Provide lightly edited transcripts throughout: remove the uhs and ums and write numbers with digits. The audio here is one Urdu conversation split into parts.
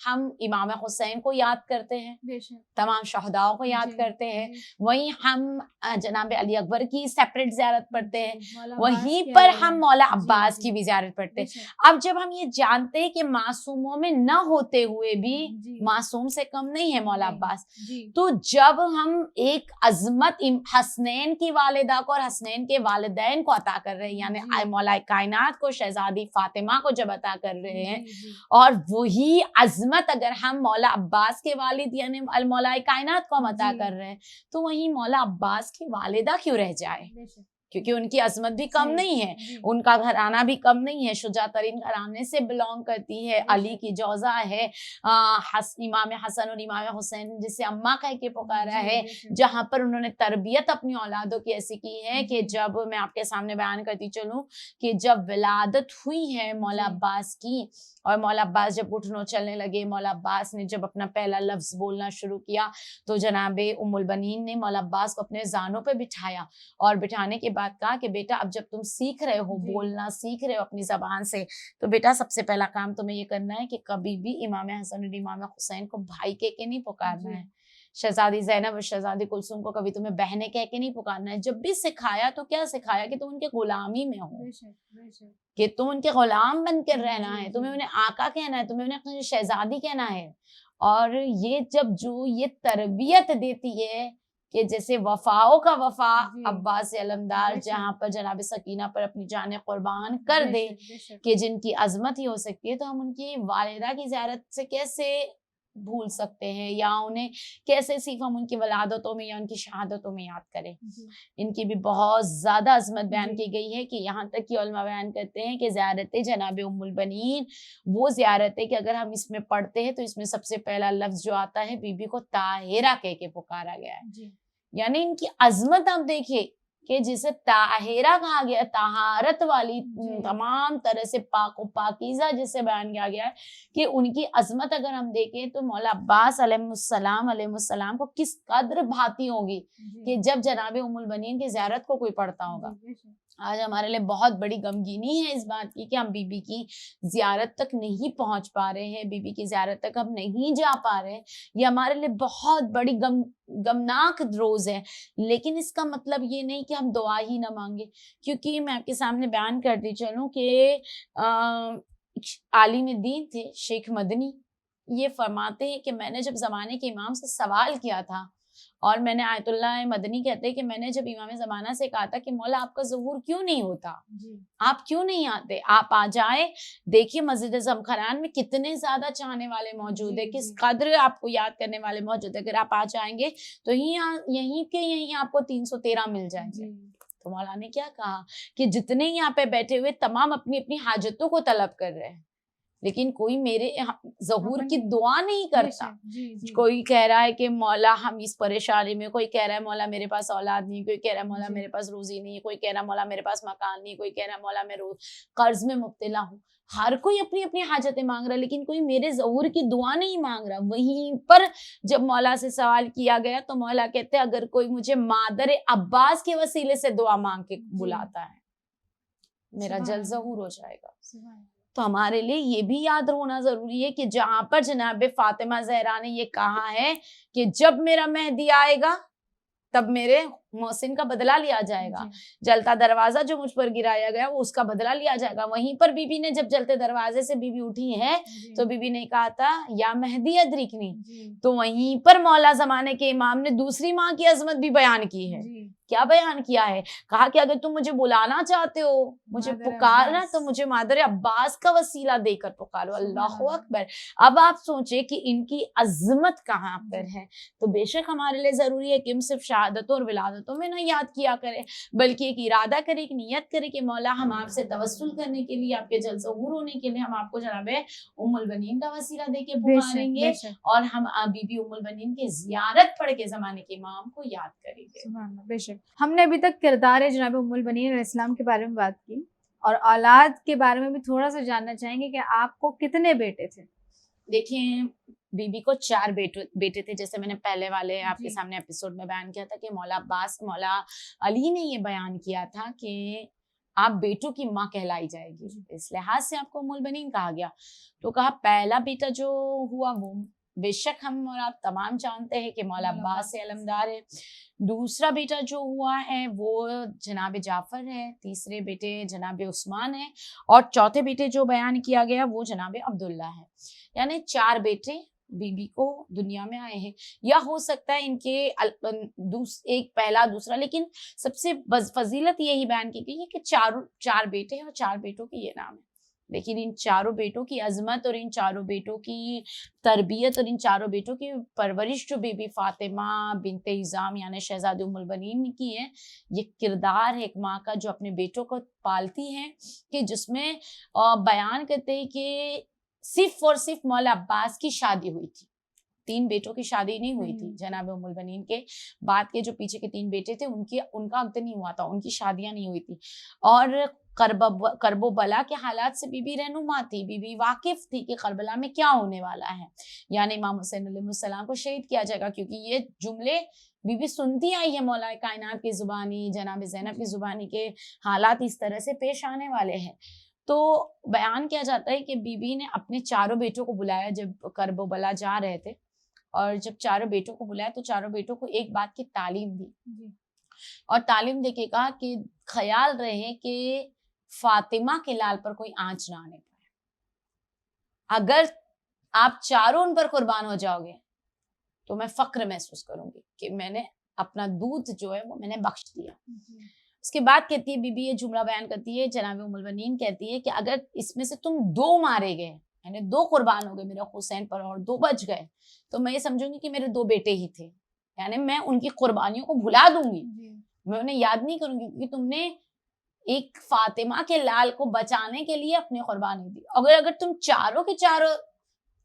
ہم امام حسین کو یاد کرتے ہیں, تمام شہداؤں کو یاد کرتے ہیں, وہیں ہم جناب علی اکبر کی سیپریٹ زیارت پڑھتے ہیں, وہیں پر ہم مولا عباس کی بھی زیارت پڑھتے ہیں. اب جب ہم یہ جانتے ہیں کہ معصوموں میں نہ ہوتے ہوئے بھی معصوم سے کم نہیں ہے مولا عباس, تو جب ہم ایک عظمت حسنین کی والدہ کو اور حسنین کے والدین کو عطا کر رہے ہیں, یعنی مولا کائنات کو شہزادی فاطمہ کو جب عطا کر رہے ہیں, اور وہی عظمت اگر ہم مولا عباس کے والد یعنی مولا کائنات کو ہم عطا کر رہے ہیں, تو وہیں مولا عباس کی والدہ کیوں رہ جائے, کیونکہ ان کی عظمت بھی کم نہیں ہے, ان کا گھرانہ بھی کم نہیں ہے, شجاع ترین گھرانے سے بلونگ کرتی ہے, علی کی جوزا ہے, امام حسن اور امام حسین جسے اماں کہہ کے پکارا ہے, جہاں پر انہوں نے تربیت اپنی اولادوں کی ایسی کی ہے کہ جب میں آپ کے سامنے بیان کرتی چلوں کہ جب ولادت ہوئی ہے مولا عباس کی, اور مولا عباس جب اٹھنے چلنے لگے, مولا عباس نے جب اپنا پہلا لفظ بولنا شروع کیا, تو جناب ام البنین نے مولا عباس کو اپنے زانوں پہ بٹھایا, اور بٹھانے کے بعد کہا کہ بیٹا اب جب تم سیکھ رہے ہو, بولنا سیکھ رہے ہو اپنی زبان سے, تو بیٹا سب سے پہلا کام تمہیں یہ کرنا ہے کہ کبھی بھی امام حسن اور امام حسین کو بھائی کہہ کے نہیں پکارنا ہے, شہزادی زینب اور شہزادی کلثوم کو کبھی تمہیں بہنیں کہہ کے نہیں پکارنا ہے. جب بھی سکھایا تو کیا سکھایا کہ تم ان کے غلامی میں ہو, کہ تم ان کے غلام بن کر رہنا ہے, تمہیں انہیں آقا کہنا ہے, تمہیں انہیں اپنی شہزادی کہنا ہے. اور یہ جب جو یہ تربیت دیتی ہے کہ جیسے وفاؤں کا وفا عباس علمدار جہاں پر جناب سکینہ پر اپنی جان قربان کر دے کہ جن کی عظمت ہی ہو سکتی ہے, تو ہم ان کی والدہ کی زیارت سے کیسے بھول سکتے ہیں, یا انہیں کیسے صرف ہم ان کی ولادتوں میں یا ان کی شہادتوں میں یاد کریں. ان کی بھی بہت زیادہ عظمت بیان کی گئی ہے, کہ یہاں تک کہ علماء بیان کرتے ہیں کہ زیارت جناب ام البنین وہ زیارت ہے کہ اگر ہم اس میں پڑھتے ہیں تو اس میں سب سے پہلا لفظ جو آتا ہے بی بی کو طاہرہ کہہ کے پکارا گیا ہے. یعنی ان کی عظمت آپ دیکھیے کہ جسے طاہرہ کہا گیا, طہارت والی, تمام طرح سے پاک و پاکیزہ جسے بیان کیا گیا ہے, کہ ان کی عظمت اگر ہم دیکھیں تو مولا عباس علیہ السلام کو کس قدر بھاتی ہوگی کہ جب جناب ام البنین کی زیارت کو کوئی پڑھتا ہوگا. آج ہمارے لیے بہت بڑی غمگینی ہے اس بات کی کہ ہم بی بی کی زیارت تک نہیں پہنچ پا رہے ہیں, بی بی کی زیارت تک ہم نہیں جا پا رہے ہیں. یہ ہمارے لیے بہت بڑی غمناک روز ہے, لیکن اس کا مطلب یہ نہیں کہ ہم دعا ہی نہ مانگے, کیونکہ میں آپ کے سامنے بیان کرتی چلوں کہ عالم دین تھے شیخ مدنی, یہ فرماتے ہیں کہ میں نے جب زمانے کے امام سے سوال کیا تھا, اور میں نے آیت اللہ مدنی کہتے ہیں کہ میں نے جب امام زمانہ سے کہا تھا کہ مولا آپ کا ظہور کیوں نہیں ہوتا, آپ کیوں نہیں آتے, آپ آ جائیں, دیکھیے مسجد زمخران میں کتنے زیادہ چاہنے والے موجود ہیں, کس قدر آپ کو یاد کرنے والے موجود ہیں, اگر آپ آ جائیں گے تو یہیں آپ کو 313 مل جائیں گے. تو مولا نے کیا کہا کہ جتنے یہاں پہ بیٹھے ہوئے تمام اپنی اپنی حاجتوں کو طلب کر رہے ہیں, لیکن کوئی میرے ظہور کی دعا نہیں کرتا. کوئی کہہ رہا ہے کہ مولا ہم اس پریشانی میں, کوئی کہہ رہا ہے مولا میرے پاس اولاد نہیں, کوئی کہہ رہا ہے مولا میرے پاس روزی نہیں, کوئی کہہ رہا ہے مولا میرے پاس مکان نہیں, کوئی کہہ رہا ہے مولا میں قرض میں مبتلا ہوں. ہر کوئی اپنی اپنی حاجتیں مانگ رہا ہے, لیکن کوئی میرے ظہور کی دعا نہیں مانگ رہا. وہیں پر جب مولا سے سوال کیا گیا تو مولا کہتے ہیں اگر کوئی مجھے مادر عباس کے وسیلے سے دعا مانگ کے بلاتا ہے میرا جلد ظہور ہو جائے گا. تو ہمارے لیے یہ بھی یاد ہونا ضروری ہے کہ جہاں پر جناب فاطمہ زہرا نے یہ کہا ہے کہ جب میرا مہدی آئے گا تب میرے محسن کا بدلہ لیا جائے گا, جلتا دروازہ جو مجھ پر گرایا گیا وہ اس کا بدلہ لیا جائے گا. وہیں پر بی بی نے جب جلتے دروازے سے بی بی اٹھی ہے تو بی بی نے کہا تھا یا مہدی ادرکنی, تو وہیں پر مولا زمانے کے امام نے دوسری ماں کی عظمت بھی بیان کی ہے. کیا بیان کیا ہے, کہا کہ اگر تم مجھے بلانا چاہتے ہو, مجھے پکارنا, تو مجھے مادر عباس کا وسیلہ دے کر پکارو. اللہ اکبر. اب آپ سوچیں کہ ان کی عظمت کہاں پر ہے. تو بے شک ہمارے لیے ضروری ہے کہ ہم صرف شہادتوں اور ولادتوں میں نہ یاد کیا کریں, بلکہ ایک ارادہ کرے, ایک نیت کرے کہ مولا ہم آپ سے توسل کرنے کے لیے, آپ کے جلد ظہور ہونے کے لیے ہم آپ کو جناب ام البنین کا وسیلہ دے کے پکاریں گے, اور ہم بی بی ام البنین کی زیارت پڑھ کے زمانے کے امام کو یاد کریں گے. بے شک. ہم نے ابھی تک کردار جناب ام البنین علیہ السلام کے بارے میں بات کی, اور اولاد کے بارے میں بھی تھوڑا سا جاننا چاہیں گے کہ آپ کو کتنے بیٹے تھے. دیکھیں بی بی کو 4 بیٹے تھے, جیسے میں نے پہلے والے آپ کے سامنے ایپیسوڈ میں بیان کیا تھا کہ مولا عباس مولا علی نے یہ بیان کیا تھا کہ آپ بیٹوں کی ماں کہلائی جائے گی. اس لحاظ سے آپ کو ام البنین کہا گیا. تو کہا پہلا بیٹا جو ہوا وہ بے شک ہم اور آپ تمام جانتے ہیں کہ مولا عباس سے علمدار ہے. دوسرا بیٹا جو ہوا ہے وہ جناب جعفر ہے. تیسرے بیٹے جناب عثمان ہے. اور چوتھے بیٹے جو بیان کیا گیا وہ جناب عبداللہ ہے. یعنی 4 بیٹے بی بی کو دنیا میں آئے ہیں. یا ہو سکتا ہے ان کے ایک پہلا دوسرا, لیکن سب سے فضیلت یہی بیان کی گئی ہے کہ 4 بیٹے ہیں اور 4 بیٹوں کے یہ نام ہے. لیکن ان 4 بیٹوں کی عظمت اور ان 4 بیٹوں کی تربیت اور ان 4 بیٹوں کی پرورش جو بی بی فاطمہ بنت حزام یعنی شہزادی ام البنین نے کی ہے, یہ کردار ہے ایک ماں کا جو اپنے بیٹوں کو پالتی ہے, کہ جس میں بیان کرتے ہیں کہ صرف اور صرف مولا عباس کی شادی ہوئی تھی. 3 بیٹوں کی شادی نہیں ہوئی تھی. جناب ام البنین کے بعد کے جو پیچھے کے 3 بیٹے تھے ان کا عقد نہیں ہوا تھا, ان کی شادیاں نہیں ہوئی تھی. اور کرب و بلا کے حالات سے بی بی رہنما تھی, بی بی واقف تھی کہ کربلا میں کیا ہونے والا ہے. یعنی امام حسین علیہ السلام کو شہید کیا جائے گا, کیونکہ یہ جملے بی بی سنتی آئی ہے مولا کائنات کی زبانی, جناب زینب کی زبانی کے حالات اس طرح سے پیش آنے والے ہیں. تو بیان کیا جاتا ہے کہ بی بی نے اپنے 4 بیٹوں کو بلایا جب کرب و بلا جا رہے تھے, اور جب 4 بیٹوں کو بلایا تو 4 بیٹوں کو ایک بات کی تعلیم دی, اور تعلیم دے کے کہا کہ خیال رہے کہ فاطمہ کے لال پر کوئی آنچ نہ آنے پائے. اگر آپ چاروں ان پر قربان ہو جاؤ گے تو میں فخر محسوس کروں گی کہ میں نے اپنا دودھ جو ہے وہ میں نے بخش دیا. اس کے بعد کہتی ہے بی بی یہ جملہ بیان کرتی ہے, جناب ام البنین کہتی ہے کہ اگر اس میں سے تم 2 مارے گئے, یعنی 2 قربان ہو گئے میرے حسین پر اور 2 بچ گئے, تو میں یہ سمجھوں گی کہ میرے 2 بیٹے ہی تھے. یعنی میں ان کی قربانیوں کو بھلا دوں گی, میں انہیں یاد نہیں کروں گی, کیونکہ تم نے ایک فاطمہ کے لال کو بچانے کے لیے اپنی قربانی دی. اگر تم چاروں کے چاروں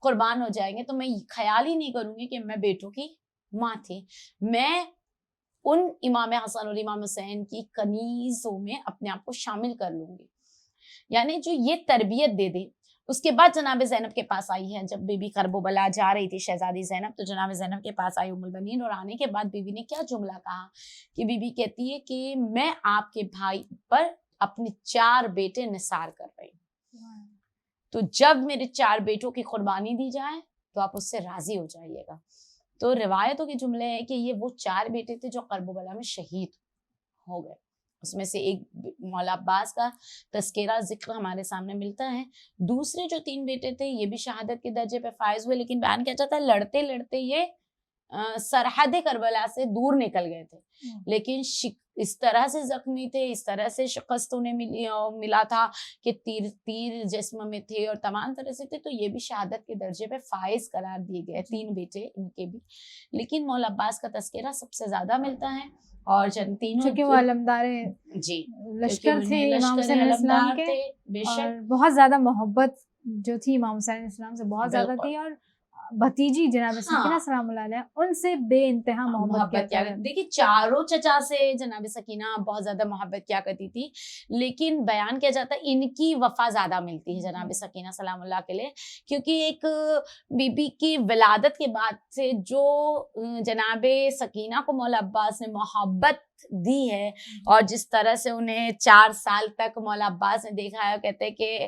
قربان ہو جائیں گے تو میں خیال ہی نہیں کروں گی کہ میں بیٹوں کی ماں تھی. میں ان امام حسن اور امام حسین کی کنیزوں میں اپنے آپ کو شامل کر لوں گی. یعنی جو یہ تربیت دے دے. اس کے بعد جناب زینب کے پاس آئی ہے, جب بی بی کرب و بلا جا رہی تھی شہزادی زینب, تو جناب زینب کے پاس آئی ام البنین, اور آنے کے بعد بی بی نے کیا جملہ کہا کہ بی بی کہتی ہے کہ میں آپ کے بھائی پر اپنے 4 بیٹے نثار کر رہی ہوں, تو جب میرے 4 بیٹوں کی قربانی دی جائے تو آپ اس سے راضی ہو جائیے گا. تو روایتوں کے جملے ہے کہ یہ وہ 4 بیٹے تھے جو کرب و بلا میں شہید ہو گئے. اس میں سے ایک مولا عباس کا تذکرہ ذکر ہمارے سامنے ملتا ہے. دوسرے جو 3 بیٹے تھے یہ بھی شہادت کے درجے پہ فائز ہوئے, لیکن بیان کیا جاتا ہے لڑتے لڑتے یہ سرحد کربلا سے دور نکل گئے تھے, لیکن اس طرح سے زخمی تھے, اس طرح سے شکست انہیں ملا تھا کہ تیر جسم میں تھے اور تمام طرح سے تھے, تو یہ بھی شہادت کے درجے پہ فائز قرار دیے گئے 3 بیٹے ان کے بھی. لیکن مولا عباس کا تذکرہ سب سے زیادہ ملتا ہے, اور جن تینوں چونکہ وہ علمدار جی لشکر تھے امام حسین علیہ السلام کے, اور بہت زیادہ محبت جو تھی امام حسین علیہ السلام سے بہت زیادہ تھی, اور بھتیجی جناب سکینہ سلام اللہ علیہ ان سے بے انتہا محبت کیا. دیکھیے چاروں چچا سے جناب سکینہ بہت زیادہ محبت کیا کرتی تھی, لیکن بیان کیا جاتا ہے ان کی وفا زیادہ ملتی ہے جناب سکینہ سلام اللہ کے لیے, کیونکہ ایک بی بی کی ولادت کے بعد سے جو جناب سکینہ کو مولا عباس نے محبت دی ہے, اور جس طرح سے انہیں 4 سال تک مولا عباس نے دیکھا ہے, کہتے کہ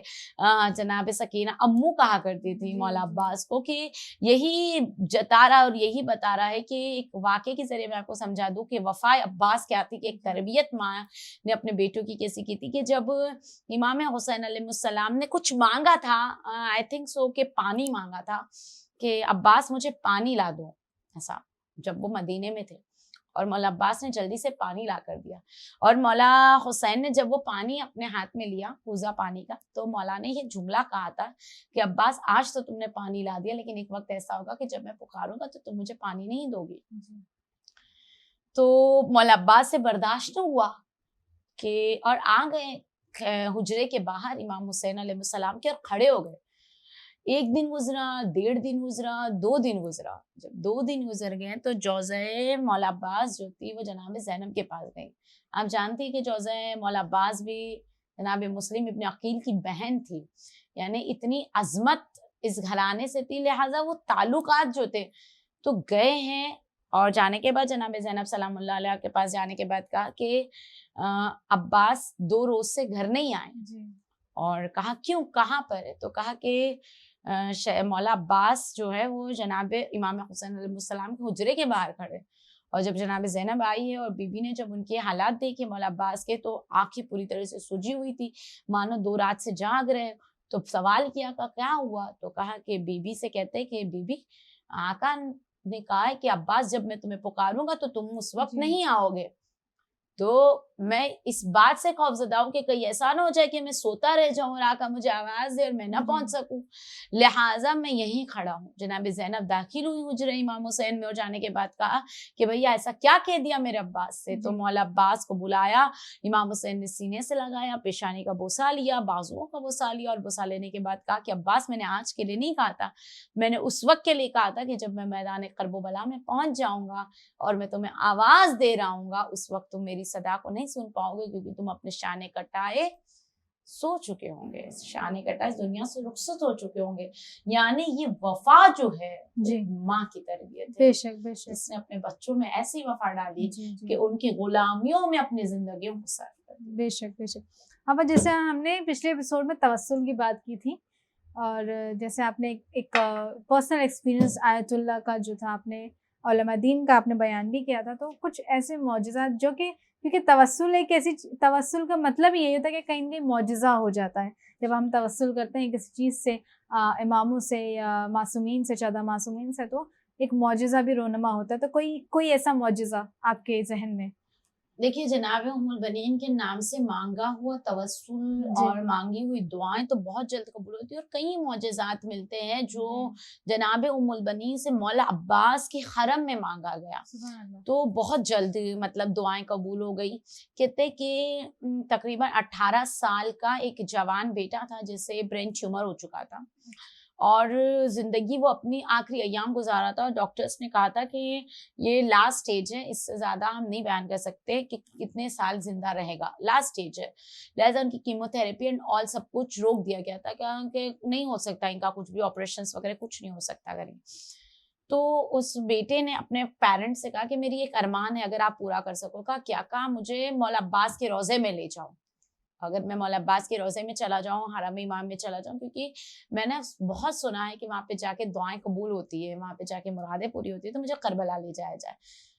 جناب سکینہ امو کہا کرتی تھی مولا عباس کو, کہ یہی جتا رہا اور یہی بتا رہا ہے کہ ایک واقعے کے ذریعے میں آپ کو سمجھا دوں کہ وفا عباس کیا تھی, کہ ایک تربیت ماں نے اپنے بیٹوں کی کیسی کی تھی, کہ جب امام حسین علیہ السلام نے کچھ مانگا تھا, آئی تھنک سو کہ پانی مانگا تھا, کہ عباس مجھے پانی لا دو, ایسا جب وہ مدینے میں تھے, اور مولا عباس نے جلدی سے پانی لا کر دیا. اور مولا حسین نے جب وہ پانی اپنے ہاتھ میں لیا, کوزہ پانی کا, تو مولا نے یہ جملہ کہا تھا کہ عباس آج تو تم نے پانی لا دیا, لیکن ایک وقت ایسا ہوگا کہ جب میں پکاروں گا تو تم مجھے پانی نہیں دو گی. تو مولا عباس سے برداشت نہ ہوا کہ, اور آ گئے حجرے کے باہر امام حسین علیہ السلام کے, اور کھڑے ہو گئے. 1 دن گزرا, 1.5 دن گزرا, 2 دن گزرا. جب 2 دن گزر گئے تو جوزہ مولا عباس جو تھی وہ جناب زینب کے پاس گئی. آپ جانتی ہیں کہ جوزہ مولا عباس بھی جناب مسلم ابن عقیل کی بہن تھی, یعنی اتنی عظمت اس گھرانے سے تھی, لہٰذا وہ تعلقات جو تھے تو گئے ہیں اور جانے کے بعد جناب زینب سلام اللہ علیہ کے پاس جانے کے بعد کہا کہ عباس 2 روز سے گھر نہیں آئے. اور کہا کیوں, کہاں پر ہے؟ تو کہا کہ مولا عباس جو ہے وہ جناب امام حسین علیہ السلام کے حجرے کے باہر کھڑے. اور جب جناب زینب آئی ہے اور بی بی نے جب ان کے حالات دیکھے مولا عباس کے, تو آنکھیں پوری طرح سے سجی ہوئی تھی, مانو 2 رات سے جاگ رہے. تو سوال کیا کہ کیا ہوا؟ تو کہا کہ بی بی سے کہتے کہ بی بی آقا نے کہا ہے کہ عباس جب میں تمہیں پکاروں گا تو تم اس وقت نہیں آؤ گے. تو میں اس بات سے خوفزدہ ہوں کہ کہیں ایسا نہ ہو جائے کہ میں سوتا رہ جاؤں اور آقا مجھے آواز دے اور میں نہ پہنچ سکوں, لہٰذا میں یہیں کھڑا ہوں. جناب زینب داخل ہوئی حجرے امام حسین میں, اور جانے کے بعد کہا کہ بھیا ایسا کیا کہہ دیا میرے عباس سے؟ تو مولا عباس کو بلایا, امام حسین نے سینے سے لگایا, پیشانی کا بوسہ لیا, بازوؤں کا بوسہ لیا, اور بوسہ لینے کے بعد کہا کہ عباس میں نے آج کے لیے نہیں کہا تھا, میں نے اس وقت کے لیے کہا تھا کہ جب میں میدان کرب و بلا میں پہنچ جاؤں گا اور میں تمہیں آواز دے رہا ہوں گا, اس وقت تم میری صدا کو نہیں سن پاؤ گے, کیونکہ تم اپنے شانے کٹائے سو چکے ہوں گے, شانے کٹائے اس دنیا سے رخصت ہو چکے ہوں گے. یعنی یہ وفا جو ہے ماں کی تربیت ہے, بے شک بے شک, اس نے اپنے بچوں میں ایسی وفا ڈالی کہ ان کی غلامیوں میں اپنی زندگیوں کو صرف کر دی. بے شک بے شک. اب جیسے ہم نے پچھلے ایپیسوڈ میں توسل کی بات کی تھی, اور جیسے آپ نے ایک پرسنل ایکسپیرینس آیت اللہ کا جو تھا, آپ نے علماء دین کا آپ نے بیان بھی کیا تھا, تو کچھ ایسے معجزات جو کہ کیونکہ توسل ایک ایسی توسل کا مطلب ہی یہی ہوتا ہے کہ کہیں نہ کہیں معجزہ ہو جاتا ہے. جب ہم توسل کرتے ہیں کسی چیز سے, اماموں سے یا معصومین سے, 14 معصومین سے, تو ایک معجزہ بھی رونما ہوتا ہے. تو کوئی ایسا معجزہ آپ کے ذہن میں؟ دیکھیے جناب ام البنین کے نام سے مانگا ہوا توسل اور مانگی ہوئی دعائیں تو بہت جلد قبول ہوتی ہیں, اور کئی معجزات ملتے ہیں جو جناب ام البنین سے مولا عباس کی حرم میں مانگا گیا تو بہت جلد مطلب دعائیں قبول ہو گئی. کہتے کہ تقریباً 18 سال کا ایک جوان بیٹا تھا جسے برین ٹیومر ہو چکا تھا, اور زندگی وہ اپنی آخری ایام گزارا تھا, اور ڈاکٹرز نے کہا تھا کہ یہ لاسٹ سٹیج ہے, اس سے زیادہ ہم نہیں بیان کر سکتے کہ کتنے سال زندہ رہے گا, لاسٹ سٹیج ہے. لہٰذا ان کی کیمو تھراپی اینڈ آل سب کچھ روک دیا گیا تھا کہ نہیں ہو سکتا ان کا کچھ بھی, آپریشنس وغیرہ کچھ نہیں ہو سکتا کریں. تو اس بیٹے نے اپنے پیرنٹس سے کہا کہ میری ایک ارمان ہے, اگر آپ پورا کر سکو. کیا کہا مجھے مولا عباس کے روضے میں لے جاؤ, اگر میں مولا عباس کے روضے میں چلا جاؤں, حرم امام میں چلا جاؤں, کیونکہ میں نے بہت سنا ہے کہ وہاں پہ جا کے دعائیں قبول ہوتی ہے, وہاں پہ جا کے مرادیں پوری ہوتی ہے, تو مجھے کربلا لے جایا جائے.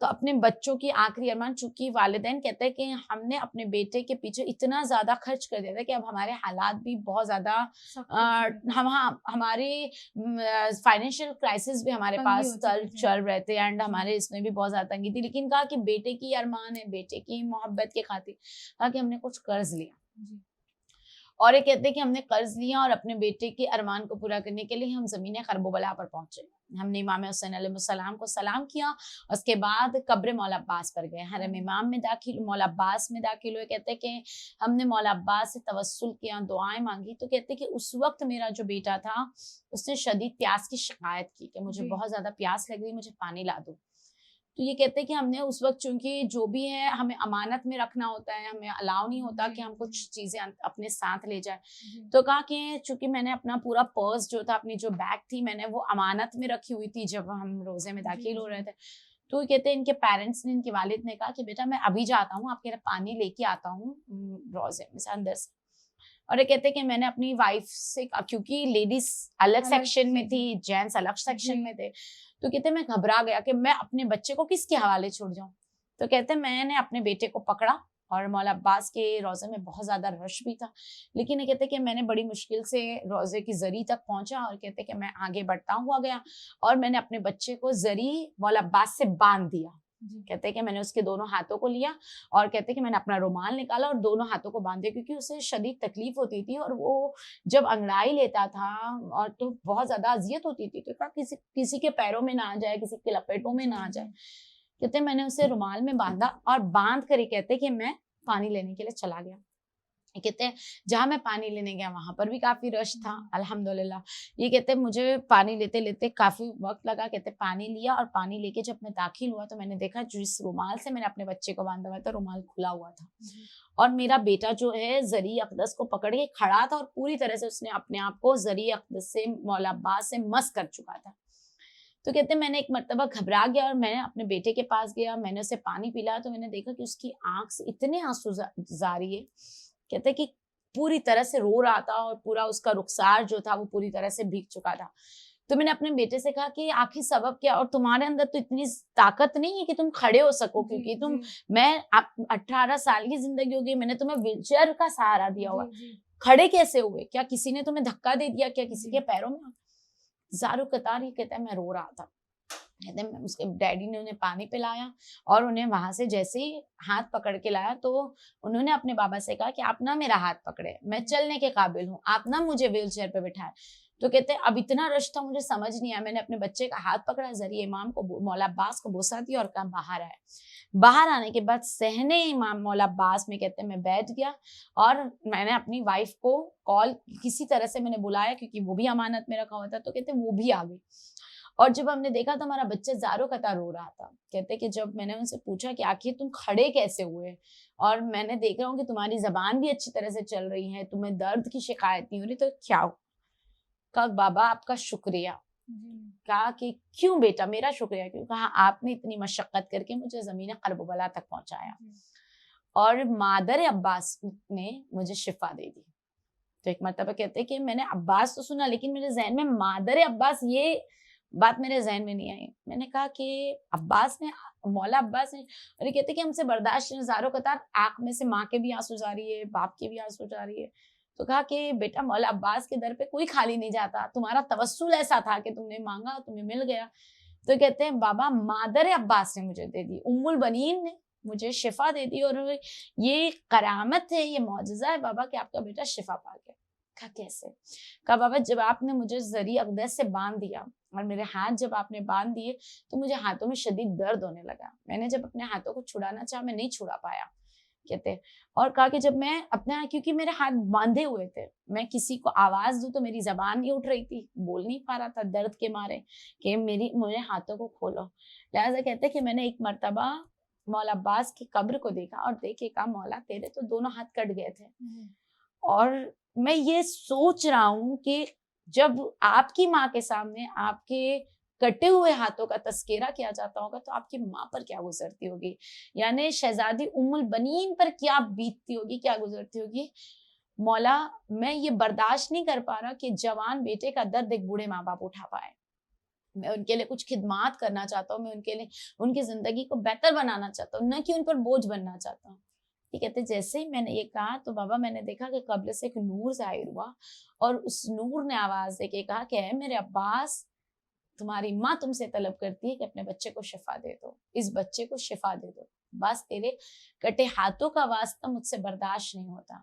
تو اپنے بچوں کی آخری ارمان, چونکہ والدین کہتے ہیں کہ ہم نے اپنے بیٹے کے پیچھے اتنا زیادہ خرچ کر دیا تھا کہ اب ہمارے حالات بھی بہت زیادہ, ہماری فائنینشیل کرائسس بھی ہمارے پاس چل رہے تھے, اینڈ ہمارے اس میں بھی بہت زیادہ تنگی تھی, لیکن کہا کہ بیٹے کی ارمان ہے, بیٹے کی محبت کے خاطر کہا کہ ہم نے کچھ قرض لیا. اور یہ کہتے ہیں کہ ہم نے قرض لیا اور اپنے بیٹے کے ارمان کو پورا کرنے کے لیے ہم زمین کرب و بلا پر پہنچے. ہم نے امام حسین علیہ السلام کو سلام کیا, اور اس کے بعد قبر مولا عباس پر گئے, حرم امام میں داخل, مولا عباس میں داخل ہوئے. کہتے ہیں کہ ہم نے مولا عباس سے توسل کیا, دعائیں مانگی. تو کہتے ہیں کہ اس وقت میرا جو بیٹا تھا اس نے شدید پیاس کی شکایت کی کہ مجھے بہت زیادہ پیاس لگ رہی, مجھے پانی لا دو. تو یہ کہتے ہیں کہ ہم نے اس وقت, چونکہ جو بھی ہے ہمیں امانت میں رکھنا ہوتا ہے, ہمیں الاؤ نہیں ہوتا کہ ہم کچھ چیزیں اپنے ساتھ لے جائیں, تو کہا کہ چونکہ میں نے اپنا پورا پرس جو تھا, اپنی جو بیگ تھی, میں نے وہ امانت میں رکھی ہوئی تھی جب ہم روزے میں داخل ہو رہے تھے. تو کہتے ہیں ان کے پیرنٹس نے, ان کے والد نے کہا کہ بیٹا میں ابھی جاتا ہوں, آپ کے لیے پانی لے کے آتا ہوں روزے میں سے اندر سے. اور یہ کہتے ہیں کہ میں نے اپنی وائف سے, کیونکہ لیڈیز الگ سیکشن میں تھی, جینٹس الگ سیکشن میں تھے, تو کہتے ہیں میں گھبرا گیا کہ میں اپنے بچے کو کس کے حوالے چھوڑ جاؤں. تو کہتے ہیں میں نے اپنے بیٹے کو پکڑا, اور مولا عباس کے روزے میں بہت زیادہ رش بھی تھا, لیکن یہ کہتے ہیں کہ میں نے بڑی مشکل سے روزے کی زری تک پہنچا, اور کہتے ہیں کہ میں آگے بڑھتا ہوا گیا, اور میں نے اپنے بچے کو زری مولا عباس سے باندھ دیا. کہتے ہیں کہ میں نے اس کے دونوں ہاتھوں کو لیا, اور کہتے ہیں کہ میں نے اپنا رومال نکالا اور دونوں ہاتھوں کو باندھ دیا, کیونکہ اسے شدید تکلیف ہوتی تھی, اور وہ جب انگڑائی لیتا تھا اور تو بہت زیادہ اذیت ہوتی تھی. تو کسی کے پیروں میں نہ آ جائے, کسی کے لپیٹوں میں نہ آ جائے. کہتے ہیں میں نے اسے رومال میں باندھا, اور باندھ کر ہی کہتے کہ میں پانی لینے کے لیے چلا گیا. کہتے ہیں جہاں میں پانی لینے گیا وہاں پر بھی کافی رش تھا الحمدللہ. یہ کہتے ہیں مجھے پانی لیتے لیتے کافی وقت لگا. کہتے ہیں پانی لیا, اور پانی لے کے جب میں داخل ہوا تو میں نے دیکھا جس رومال سے میں نے اپنے بچے کو باندھا ہوا تھا, رومال کھلا ہوا تھا, اور میرا بیٹا جو ہے زری اقدس کو پکڑ کے کھڑا تھا, اور پوری طرح سے اس نے اپنے آپ کو زری اقدس سے مولا عباس سے مس کر چکا تھا. تو کہتے ہیں میں نے ایک مرتبہ گھبرا گیا اور میں اپنے بیٹے کے پاس گیا, میں نے اسے پانی پلایا تو میں نے دیکھا کہ اس کی آنکھ سے اتنے آنسو جاری ہے, کہتے ہیں کہ پوری طرح سے رو رہا تھا اور پورا اس کا رخسار جو تھا وہ پوری طرح سے بھیگ چکا تھا. تو میں نے اپنے بیٹے سے کہا کہ آخر سبب کیا, اور تمہارے اندر تو اتنی طاقت نہیں ہے کہ تم کھڑے ہو سکو, کیونکہ تم, میں 18 سال کی زندگی ہو گئی, میں نے تمہیں ویل چیئر کا سہارا دیا ہوا, کھڑے کیسے ہوئے, کیا کسی نے تمہیں دھکا دے دیا, کیا کسی کے پیروں میں زارو قطار. یہ کہتا ہے میں رو رہا تھا, کہتے ہیں اس کے ڈیڈی نے انہیں پانی پلایا اور انہیں وہاں سے جیسے ہی ہاتھ پکڑ کے لایا تو انہوں نے اپنے بابا سے کہا کہ آپ نہ میرا ہاتھ پکڑے, میں چلنے کے قابل ہوں, آپ نہ مجھے ویل چیئر پہ بٹھائے. تو کہتے ہیں اب اتنا رش تھا مجھے سمجھ نہیں آیا, میں نے اپنے بچے کا ہاتھ پکڑا, ذریعے امام کو مولا عباس کو بوسہ دیا اور کہا باہر آئے. باہر آنے کے بعد صحنے امام مولا عباس میں کہتے ہیں میں بیٹھ گیا اور میں نے اپنی وائف کو کال کسی طرح سے میں نے بلایا, کیونکہ وہ بھی امانت میں رکھا ہوا تھا. تو کہتے ہیں وہ بھی آ گئی اور جب ہم نے دیکھا تو ہمارا بچہ زاروں قطار رو رہا تھا. کہتے کہ جب میں نے ان سے پوچھا کہ آخر تم کھڑے کیسے ہوئے, اور میں نے دیکھ رہا ہوں کہ تمہاری زبان بھی اچھی طرح سے چل رہی ہے, تمہیں درد کی شکایت نہیں ہو رہی, تو کیا ہو؟ کہا بابا آپ کا شکریہ. کہا کہ کیوں بیٹا میرا شکریہ کیوں؟ کہا آپ نے اتنی مشقت کر کے مجھے زمین قلب و بلا تک پہنچایا اور مادر عباس نے مجھے شفا دے دی. تو ایک مرتبہ کہتے ہیں کہ میں نے عباس تو سنا لیکن میرے ذہن میں مادر عباس یہ بات میرے ذہن میں نہیں آئی. میں نے کہا کہ عباس نے, مولا عباس نے, اور یہ کہتے کہ ہم سے برداشت زاروں قطار, آنکھ میں سے ماں کے بھی آنسو جاری ہے, باپ کے بھی آنسو جاری ہے. تو کہا کہ بیٹا مولا عباس کے در پہ کوئی خالی نہیں جاتا, تمہارا توسل ایسا تھا کہ تم نے مانگا تمہیں مل گیا. تو کہتے ہیں بابا مادر عباس نے مجھے دے دی, ام البنین نے مجھے شفا دے دی, اور یہ کرامت ہے, یہ معجزہ ہے بابا کہ آپ کا بیٹا شفا پا گیا. کہا کیسے؟ کہا بابا جب آپ نے مجھے ذریع اقدس سے باندھ دیا اور میرے ہاتھ جب آپ نے باندھ دیے تو مجھے ہاتھوں میں شدید درد ہونے لگا. میں نے جب اپنے ہاتھوں کو چھڑانا چاہا میں نہیں چھڑا پایا. کہتے اور کہا کہ جب میں اپنے, کیونکہ میرے ہاتھ باندھے ہوئے تھے, میں کسی کو آواز دوں تو میری زبان نہیں اٹھ رہی تھی, بول نہیں پا رہا تھا درد کے مارے کہ مجھے ہاتھوں کو کھولو. لہٰذا کہتے کہ میں نے ایک مرتبہ مولا عباس کی قبر کو دیکھا اور دیکھے کہا مولا تیرے تو دونوں ہاتھ کٹ گئے تھے, اور میں یہ سوچ رہا ہوں کہ جب آپ کی ماں کے سامنے آپ کے کٹے ہوئے ہاتھوں کا تذکرہ کیا جاتا ہوگا تو آپ کی ماں پر کیا گزرتی ہوگی, یعنی شہزادی ام البنین پر کیا بیتتی ہوگی, کیا گزرتی ہوگی. مولا میں یہ برداشت نہیں کر پا رہا کہ جوان بیٹے کا درد ایک بوڑھے ماں باپ اٹھا پائے. میں ان کے لیے کچھ خدمات کرنا چاہتا ہوں, میں ان کے لیے ان کی زندگی کو بہتر بنانا چاہتا ہوں, نہ کہ ان پر بوجھ بننا چاہتا ہوں. کہتے جیسے ہی میں نے یہ کہا تو بابا میں نے دیکھا کہ قبر سے ایک نور ظاہر ہوا اور اس نور نے آواز دے کے کہا کہ اے میرے عباس, تمہاری ماں تم سے طلب کرتی ہے کہ اپنے بچے کو شفا دے دو, اس بچے کو شفا دے دو, بس تیرے کٹے ہاتھوں کا واسطہ مجھ سے برداشت نہیں ہوتا.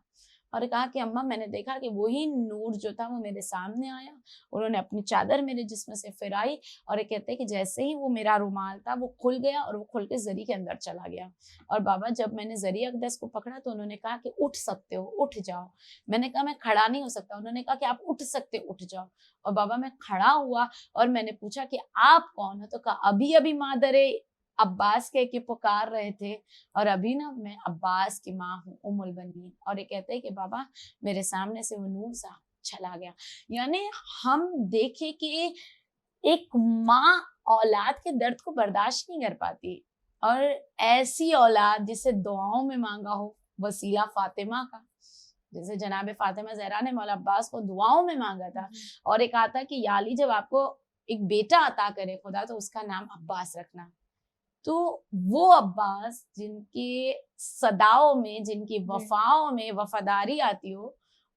اور کہا کہ اماں میں نے دیکھا کہ وہی نور جو تھا وہ میرے سامنے آیا, انہوں نے اپنی چادر میرے جسم سے پھیرائی اور یہ کہتے کہ جیسے ہی وہ میرا رومال تھا وہ کھل گیا اور وہ کھل کے زری کے اندر چلا گیا. اور بابا جب میں نے زری اقدس کو پکڑا تو انہوں نے کہا کہ اٹھ سکتے ہو, اٹھ جاؤ. میں نے کہا میں کھڑا نہیں ہو سکتا. انہوں نے کہا کہ آپ اٹھ سکتے, اٹھ جاؤ. اور بابا میں کھڑا ہوا اور میں نے پوچھا کہ آپ کون ہو؟ تو کہا ابھی مادر عباس کے پکار رہے تھے, اور ابھی نا میں عباس کی ماں ہوں ام البنین. اور یہ کہتے ہیں کہ بابا میرے سامنے سے وہ نور سا چلا گیا. یعنی ہم دیکھیں کہ ایک ماں اولاد کے درد کو برداشت نہیں کر پاتی, اور ایسی اولاد جسے دعاؤں میں مانگا ہو وسیلہ فاطمہ کا, جیسے جناب فاطمہ زہرا نے مولا عباس کو دعاؤں میں مانگا تھا اور ایک آتا کہ یا علی جب آپ کو ایک بیٹا عطا کرے خدا تو اس کا نام عباس رکھنا. تو وہ عباس جن کی صداؤں میں, جن کی وفاؤں میں وفاداری آتی ہو,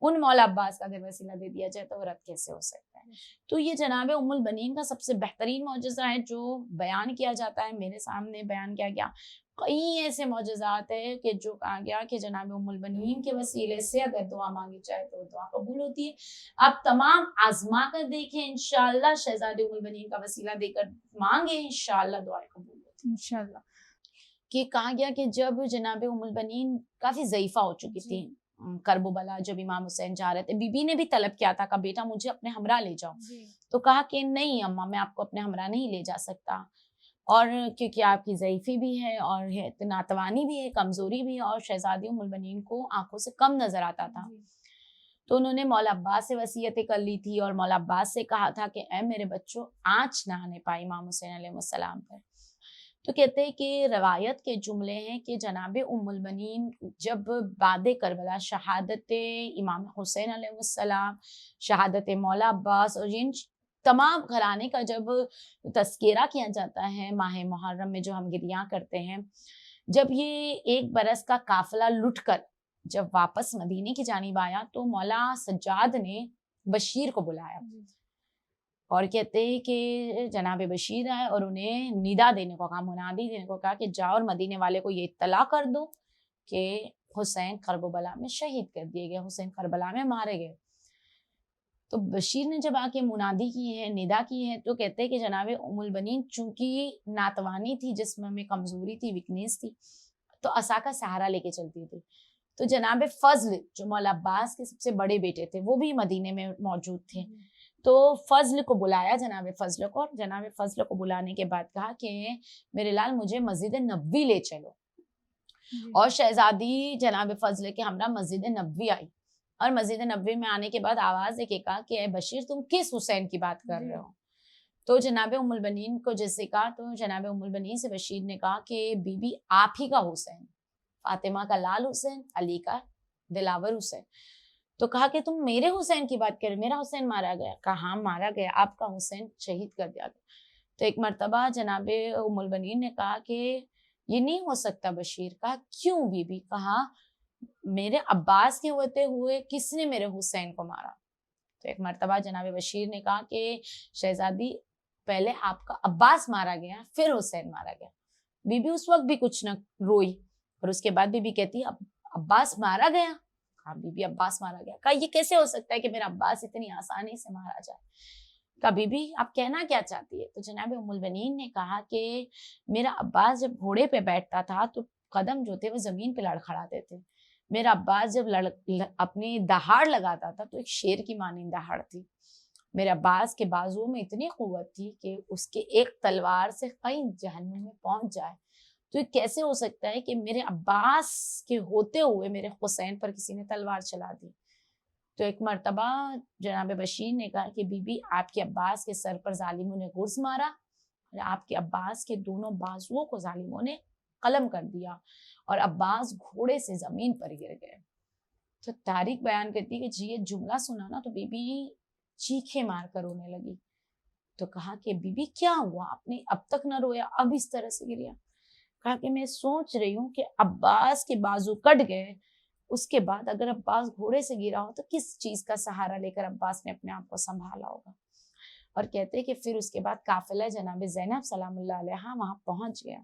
ان مولا عباس کا اگر وسیلہ دے دیا جائے تو وہ رد کیسے ہو سکتا ہے. تو یہ جناب ام البنین کا سب سے بہترین معجزہ ہے جو بیان کیا جاتا ہے, میرے سامنے بیان کیا گیا. کئی ایسے معجزات ہیں کہ جو کہا گیا کہ جناب ام البنین کے وسیلے سے اگر دعا مانگی جائے تو دعا قبول ہوتی ہے. آپ تمام آزما کر دیکھیں, انشاءاللہ شہزادی ام البنین کا وسیلہ دے کر مانگیں, انشاءاللہ دعائیں قبول ہوتی ہیں انشاءاللہ. کہ کہا گیا کہ جب جناب ام البنین کافی ضعیفہ ہو چکی تھی, کرب و بلا جب امام حسین جا رہے تھے, بی بی نے بھی طلب کیا تھا کہ بیٹا مجھے اپنے ہمراہ لے جاؤ. تو کہا کہ نہیں اماں میں آپ کو اپنے ہمراہ نہیں لے جا سکتا, اور کیونکہ آپ کی ضعیفی بھی ہے اور ناتوانی بھی ہے, کمزوری بھی ہے, اور شہزادی ام البنین کو آنکھوں سے کم نظر آتا تھا. تو انہوں نے مولا عباس سے وصیتیں کر لی تھی اور مولا عباس سے کہا تھا کہ اے میرے بچوں آنچ نہ آنے پائے امام حسین علیہ السلام پر. تو کہتے ہیں کہ روایت کے جملے ہیں کہ جناب ام البنین جب بعد کربلا شہادت امام حسین علیہ السلام، شہادت مولا عباس اور ان تمام گھرانے کا جب تذکرہ کیا جاتا ہے ماہ محرم میں جو ہم گریاں کرتے ہیں، جب یہ 1 برس کا قافلہ لٹ کر جب واپس مدینے کی جانب آیا تو مولا سجاد نے بشیر کو بلایا اور کہتے ہیں کہ جناب بشیر آئے اور انہیں ندا دینے کو کہا، منادی دینے کو کہا کہ جاؤ اور مدینے والے کو یہ اطلاع کر دو کہ حسین کربلا میں شہید کر دیے گئے، حسین کربلا میں مارے گئے. تو بشیر نے جب آ کے منادی کی ہے، ندا کی ہے، تو کہتے ہیں کہ جناب ام البنین چونکہ ناتوانی تھی، جسم میں کمزوری تھی، ویکنیس تھی، تو عصا کا سہارا لے کے چلتی تھی. تو جناب فضل جو مولا عباس کے سب سے بڑے بیٹے تھے وہ بھی مدینے میں موجود تھے، تو فضل کو بلایا جناب فضل کو، اور جناب فضل کو بلانے کے بعد کہا کہ میرے لال مجھے مسجد نبوی لے چلو. اور شہزادی جناب فضل کے ہمراہ مسجد نبوی آئی اور مسجد نبوی میں آنے کے بعد آواز دے کے کہا کہ اے بشیر تم کس حسین کی بات کر رہے ہو؟ تو جناب ام البنین کو جیسے کہا تو جناب ام البنین سے بشیر نے کہا کہ بی بی آپ ہی کا حسین، فاطمہ کا لال حسین، علی کا دلاور حسین. تو کہا کہ تم میرے حسین کی بات کرے، میرا حسین مارا گیا؟ کہا ہاں مارا گیا، آپ کا حسین شہید کر دیا گیا. تو ایک مرتبہ جناب ام البنین نے کہا کہ یہ نہیں ہو سکتا بشیر. کہا کیوں بی بی؟ کہا میرے عباس کے ہوتے ہوئے کس نے میرے حسین کو مارا؟ تو ایک مرتبہ جناب بشیر نے کہا کہ شہزادی پہلے آپ کا عباس مارا گیا پھر حسین مارا گیا. بی بی اس وقت بھی کچھ نہ روئی اور اس کے بعد بی بی کہتی عباس مارا گیا؟ کہا بی بی عباس مارا گیا. کہا یہ کیسے ہو سکتا ہے کہ میرا عباس اتنی آسانی سے مارا جائے؟ کہا بی بی آپ کہنا کیا چاہتی ہے؟ تو جناب ام البنین نے کہا کہ میرا عباس جب گھوڑے پہ بیٹھتا تھا تو قدم جو تھے وہ زمین پہ لڑکھڑاتے تھے. میرا عباس جب اپنی دہاڑ لگاتا تھا تو ایک شیر کی مانند دہاڑ تھی. میرے عباس کے بازو میں اتنی قوت تھی کہ اس کے ایک تلوار سے کئی جہنم میں پہنچ جائے. تو یہ کیسے ہو سکتا ہے کہ میرے عباس کے ہوتے ہوئے میرے حسین پر کسی نے تلوار چلا دی؟ تو ایک مرتبہ جناب بشیر نے کہا کہ بی بی آپ کے عباس کے سر پر ظالموں نے گرز مارا اور آپ کے عباس کے دونوں بازوؤں کو ظالموں نے قلم کر دیا اور عباس گھوڑے سے زمین پر گر گئے. تو تاریخ بیان کرتی کہ جی یہ جملہ سنا نا تو بی بی چیخے مار کر رونے لگی. تو کہا کہ بی بی کیا ہوا؟ آپ نے اب تک نہ رویا، اب اس طرح سے گریا؟ کہا کہ میں سوچ رہی ہوں کہ عباس کے بازو کٹ گئے، اس کے بعد اگر عباس گھوڑے سے گرا ہو تو کس چیز کا سہارا لے کر عباس نے اپنے آپ کو سنبھالا ہوگا. اور کہتے ہیں کہ پھر اس کے بعد قافلہ جناب زینب سلام اللہ علیہا وہاں پہنچ گیا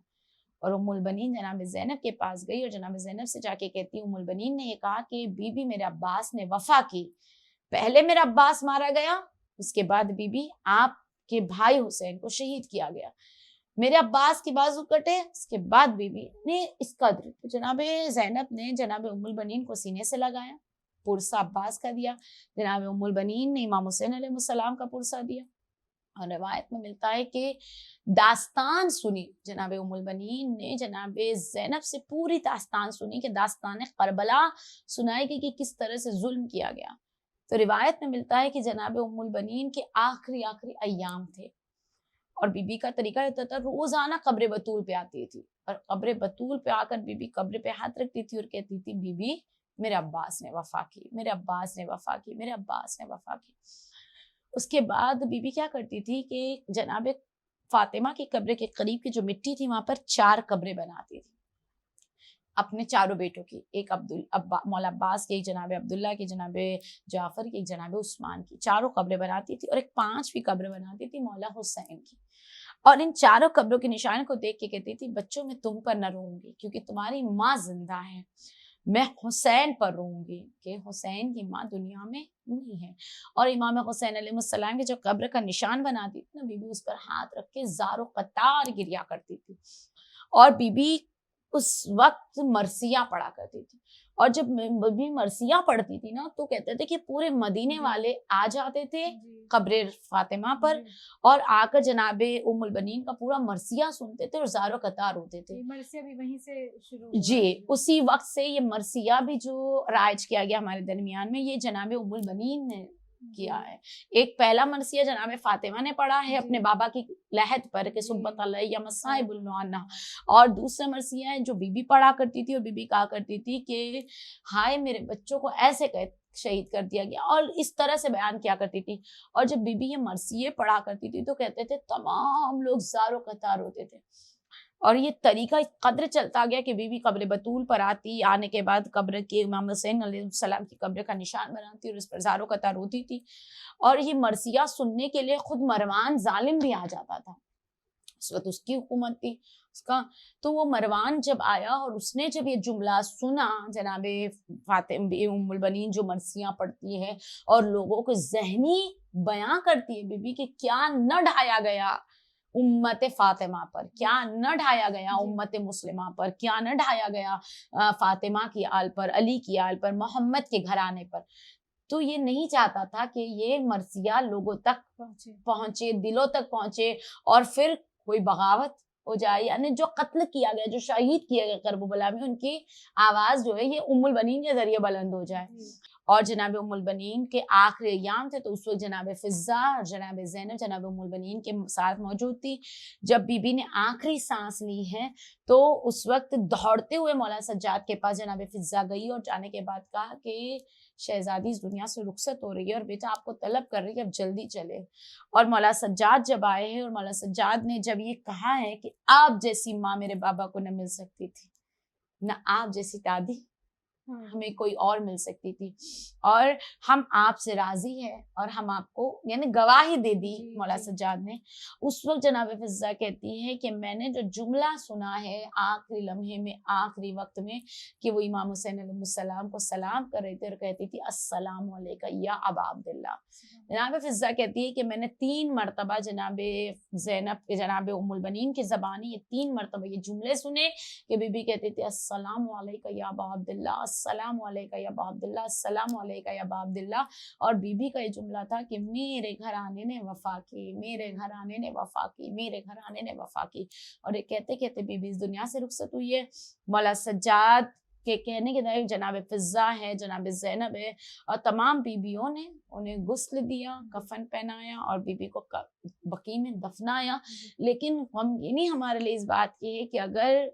اور ام البنین جناب زینب کے پاس گئی اور جناب زینب سے جا کے کہتی ام البنین نے یہ کہا کہ بی بی میرے عباس نے وفا کی، پہلے میرا عباس مارا گیا، اس کے بعد بی بی آپ کے بھائی حسین کو شہید کیا گیا، میرے عباس کی بازو کٹے، اس کے بعد بی بی نے اس قدر. تو جناب زینب نے جناب ام البنین کو سینے سے لگایا، پرسہ عباس کا دیا. جناب ام البنین نے امام حسین علیہ السلام کا پرسہ دیا. اور روایت میں ملتا ہے کہ داستان سنی، جناب ام البنین نے جناب زینب سے پوری داستان سنی کہ داستان کربلا سنائی گئی کہ کس طرح سے ظلم کیا گیا. تو روایت میں ملتا ہے کہ جناب ام البنین کے آخری ایام تھے اور بی بی کا طریقہ ہوتا تھا روزانہ قبر بطول پہ آتی تھی اور قبر بطول پہ آ کر بی بی قبر پہ ہاتھ رکھتی تھی اور کہتی تھی بی بی میرے عباس نے وفا کی، میرے عباس نے وفا کی، میرے عباس نے وفا کی. اس کے بعد بی بی کیا کرتی تھی کہ جناب فاطمہ کی قبر کے قریب کی جو مٹی تھی وہاں پر 4 قبریں بناتی تھی اپنے چاروں بیٹوں کی، ایک مولا عباس کی، ایک جناب عبداللہ کی، جناب جعفر کی، ایک جناب عثمان کی، 4 قبریں بناتی تھی اور ایک 5ویں قبر بناتی تھی مولا حسین کی. اور ان 4 قبروں کی نشان کو دیکھ کے کہتی تھی بچوں میں تم پر نہ روں گی کیونکہ تمہاری ماں زندہ ہے، میں حسین پر روں گی کہ حسین کی ماں دنیا میں نہیں ہے. اور امام حسین علیہ السلام کی جو قبر کا نشان بناتی تھی نا بی بی اس پر ہاتھ رکھ کے زار و قطار گریا کرتی تھی اور بی بی اس وقت مرثیہ پڑھا کرتی تھی اور جب بھی مرثیہ پڑھتی تھی نا تو کہتے تھے کہ پورے مدینے والے آ جاتے تھے قبر فاطمہ پر اور آ کر جناب ام البنین کا پورا مرثیہ سنتے تھے اور زارو قطار ہوتے تھے. مرثیہ بھی وہیں سے شروع جی اسی وقت سے یہ مرثیہ بھی جو رائج کیا گیا ہمارے درمیان میں, یہ جناب ام البنین نے کیا ہے. ایک پہلا مرثیہ جناب فاطمہ نے پڑھا ہے اپنے بابا کی لحد پر کہ سبت علیہ مصائب النعنا, اور دوسرا مرثیہ ہے جو بی بی پڑھا کرتی تھی, اور بی بی کہا کرتی تھی کہ ہائے میرے بچوں کو ایسے شہید کر دیا گیا, اور اس طرح سے بیان کیا کرتی تھی. اور جب بی بی یہ مرثیے پڑھا کرتی تھی تو کہتے تھے تمام لوگ زارو قطار ہوتے تھے. اور یہ طریقہ قدر چلتا گیا کہ بی بی قبر بطول پر آتی, آنے کے بعد قبر کے امام حسین علیہ السلام کی قبر کا نشان بناتی اور اس پر زارو قطار ہوتی تھی. اور یہ مرثیہ سننے کے لیے خود مروان ظالم بھی آ جاتا تھا, اس وقت اس کی حکومت تھی اس کا. تو وہ مروان جب آیا اور اس نے جب یہ جملہ سنا, جناب فاطمہ ام البنین جو مرثیہ پڑھتی ہے اور لوگوں کو ذہنی بیان کرتی ہے بی بی کہ کیا نہ ڈھایا گیا امت فاطمہ پر, کیا نہ ڈھایا گیا امت مسلمہ پر, کیا نہ ڈھایا گیا فاطمہ کی آل پر, علی کی آل پر, محمد کے گھرانے پر. تو یہ نہیں چاہتا تھا کہ یہ مرثیہ لوگوں تک پہنچے, دلوں تک پہنچے, اور پھر کوئی بغاوت ہو جائے. یعنی جو قتل کیا گیا, جو شہید کیا گیا کربلا میں, ان کی آواز جو ہے یہ ام البنین کے ذریعے بلند ہو جائے. اور جناب ام البنین کے آخری ایام تھے تو اس وقت جناب فضہ اور جناب زینب جناب ام البنین کے ساتھ موجود تھی. جب بی بی نے آخری سانس لی ہے تو اس وقت دوڑتے ہوئے مولا سجاد کے پاس جناب فضہ گئی, اور جانے کے بعد کہا کہ شہزادی اس دنیا سے رخصت ہو رہی ہے اور بیٹا آپ کو طلب کر رہی ہے, اب جلدی چلے. اور مولا سجاد جب آئے ہیں اور مولا سجاد نے جب یہ کہا ہے کہ آپ جیسی ماں میرے بابا کو نہ مل سکتی تھی, نہ آپ جیسی دادی ہمیں کوئی اور مل سکتی تھی, اور ہم آپ سے راضی ہیں, اور ہم آپ کو یعنی گواہی دے دی مولا سجاد نے. اس وقت جناب فضہ کہتی ہے کہ میں نے جو جملہ سنا ہے آخری لمحے میں, آخری وقت میں, کہ وہ امام حسین علیہ السلام کو سلام کر رہے تھے اور کہتی تھی السلام علیکم یا ابا عبداللہ. جناب فضہ کہتی ہے کہ میں نے 3 مرتبہ جناب زینب کے جناب ام البنین کی زبانی یہ 3 مرتبہ یہ جملے سنے کہ بی بی کہتی تھی السلام علیکم یا ابا عبداللہ, السلام علیکم یا ابا عبداللہ, السلام علیکم یا ابا عبداللہ. اور بی بی کا یہ جملہ تھا کہ میرے گھرانے نے وفا کی, میرے گھرانے نے وفا کی, میرے گھرانے نے وفا کی. اور یہ کہتے کہتے بی بی اس دنیا سے رخصت ہوئی ہے. مولا سجاد کے کہنے کے دائیں جناب فضہ ہے, جناب زینب ہے, اور تمام بیویوں نے انہیں غسل دیا, کفن پہنایا اور بی بی کو بقیع میں دفنایا. لیکن ہم یہ نہیں ہمارے لیے اس بات کی ہے کہ اگر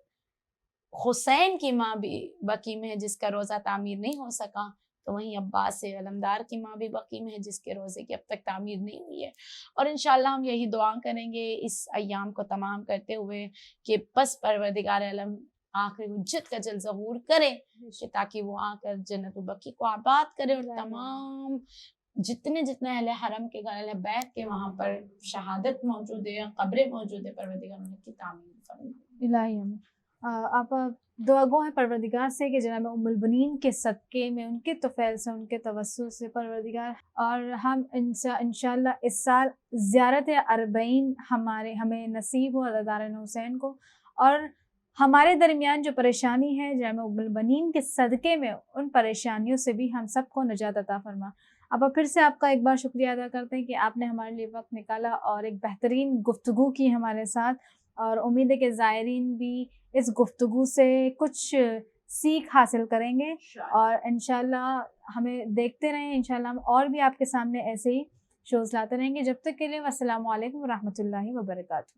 حسین کی ماں بھی بقیع میں ہے جس کا روزہ تعمیر نہیں ہو سکا, تو وہیں عباس علمدار کی ماں بھی بقیع میں ہے جس کے روزے کی اب تک تعمیر نہیں ہوئی ہے. اور انشاءاللہ ہم یہی دعا کریں گے اس ایام کو تمام کرتے ہوئے کہ بس پروردگار عالم آخری حجت کا جل ظہور کرے کہ تاکہ وہ آ کر جنت البقیع کو آباد کرے, اور تمام جتنے اہل حرم کے گھر, اہل بیت کے وہاں پر شہادت موجود ہے, قبریں موجود ہے, پروردگار ان کی تعمیر فرمائے. الہی آپ دعا گو ہیں پروردگار سے کہ جناب ام البنین کے صدقے میں, ان کے طفیل سے, ان کے توسل سے پروردگار, اور ہم انشاءاللہ اس سال زیارت اربعین ہمیں نصیب ہو دارین حسین کو, اور ہمارے درمیان جو پریشانی ہے جناب ام البنین کے صدقے میں ان پریشانیوں سے بھی ہم سب کو نجات عطا فرما. اب پھر سے آپ کا ایک بار شکریہ ادا کرتے ہیں کہ آپ نے ہمارے لیے وقت نکالا اور ایک بہترین گفتگو کی ہمارے ساتھ, اور امید ہے کہ زائرین بھی اس گفتگو سے کچھ سیکھ حاصل کریں گے, اور انشاءاللہ ہمیں دیکھتے رہیں. انشاءاللہ ہم اور بھی آپ کے سامنے ایسے ہی شوز لاتے رہیں گے. جب تک کے لیے السلام علیکم ورحمۃ اللہ وبرکاتہ.